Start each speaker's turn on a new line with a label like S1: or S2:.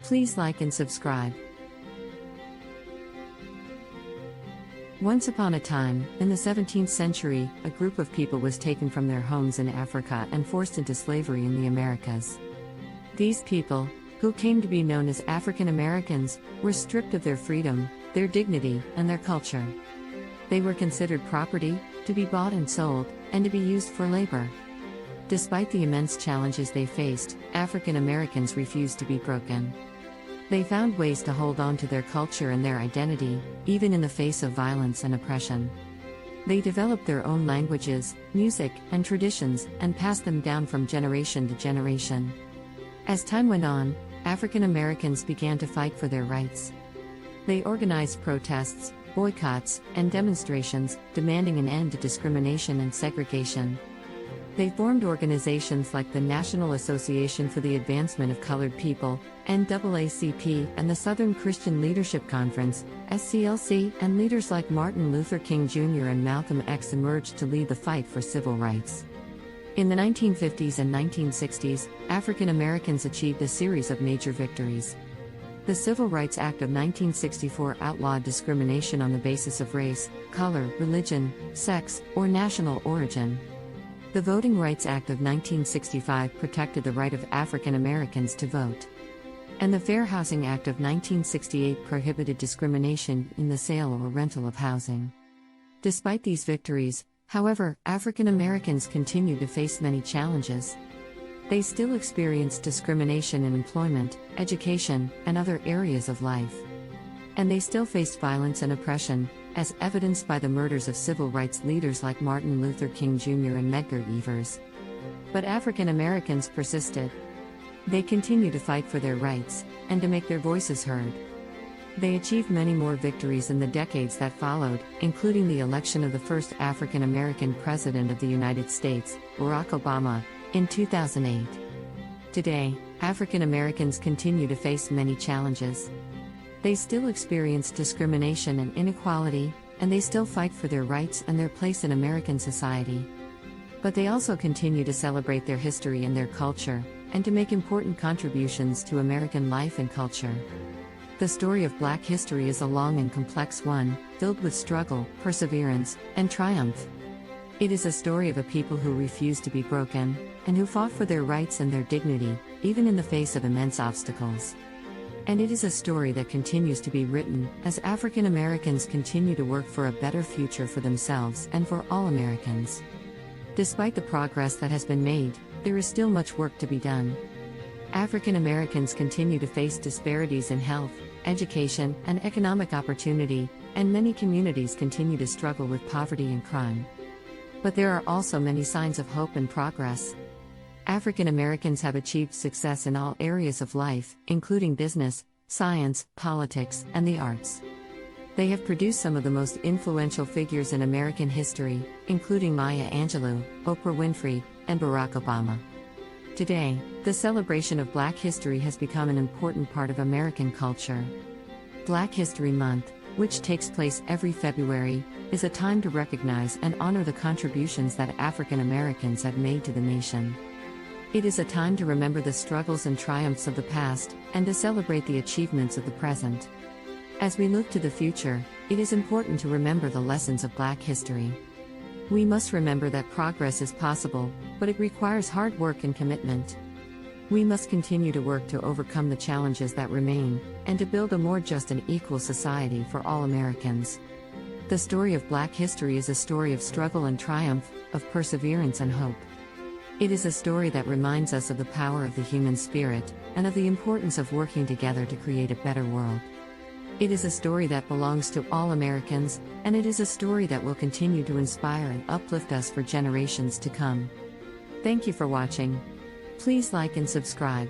S1: Please like and subscribe. Once upon a time, in the 17th century, a group of people was taken from their homes in Africa and forced into slavery in the Americas. These people, who came to be known as African Americans, were stripped of their freedom, their dignity, and their culture. They were considered property, to be bought and sold, and to be used for labor. Despite the immense challenges they faced, African Americans refused to be broken. They found ways to hold on to their culture and their identity, even in the face of violence and oppression. They developed their own languages, music, and traditions, and passed them down from generation to generation. As time went on, African Americans began to fight for their rights. They organized protests, boycotts, and demonstrations, demanding an end to discrimination and segregation. They formed organizations like the National Association for the Advancement of Colored People, NAACP, and the Southern Christian Leadership Conference, SCLC, and leaders like Martin Luther King Jr. and Malcolm X emerged to lead the fight for civil rights. In the 1950s and 1960s, African Americans achieved a series of major victories. The Civil Rights Act of 1964 outlawed discrimination on the basis of race, color, religion, sex, or national origin. The Voting Rights Act of 1965 protected the right of African Americans to vote. And the Fair Housing Act of 1968 prohibited discrimination in the sale or rental of housing. Despite these victories, however, African Americans continue to face many challenges. They still experience discrimination in employment, education, and other areas of life. And they still face violence and oppression, as evidenced by the murders of civil rights leaders like Martin Luther King Jr. and Medgar Evers. But African Americans persisted. They continue to fight for their rights, and to make their voices heard. They achieved many more victories in the decades that followed, including the election of the first African American President of the United States, Barack Obama, in 2008. Today, African Americans continue to face many challenges. They still experience discrimination and inequality, and they still fight for their rights and their place in American society. But they also continue to celebrate their history and their culture, and to make important contributions to American life and culture. The story of Black history is a long and complex one, filled with struggle, perseverance, and triumph. It is a story of a people who refused to be broken, and who fought for their rights and their dignity, even in the face of immense obstacles. And it is a story that continues to be written, as African Americans continue to work for a better future for themselves and for all Americans. Despite the progress that has been made, there is still much work to be done. African Americans continue to face disparities in health, education, and economic opportunity, and many communities continue to struggle with poverty and crime. But there are also many signs of hope and progress. African Americans have achieved success in all areas of life, including business, science, politics, and the arts. They have produced some of the most influential figures in American history, including Maya Angelou, Oprah Winfrey, and Barack Obama. Today, the celebration of Black history has become an important part of American culture. Black History Month, which takes place every February, is a time to recognize and honor the contributions that African Americans have made to the nation. It is a time to remember the struggles and triumphs of the past, and to celebrate the achievements of the present. As we look to the future, it is important to remember the lessons of Black history. We must remember that progress is possible, but it requires hard work and commitment. We must continue to work to overcome the challenges that remain, and to build a more just and equal society for all Americans. The story of Black history is a story of struggle and triumph, of perseverance and hope. It is a story that reminds us of the power of the human spirit, and of the importance of working together to create a better world. It is a story that belongs to all Americans, and it is a story that will continue to inspire and uplift us for generations to come. Thank you for watching. Please like and subscribe.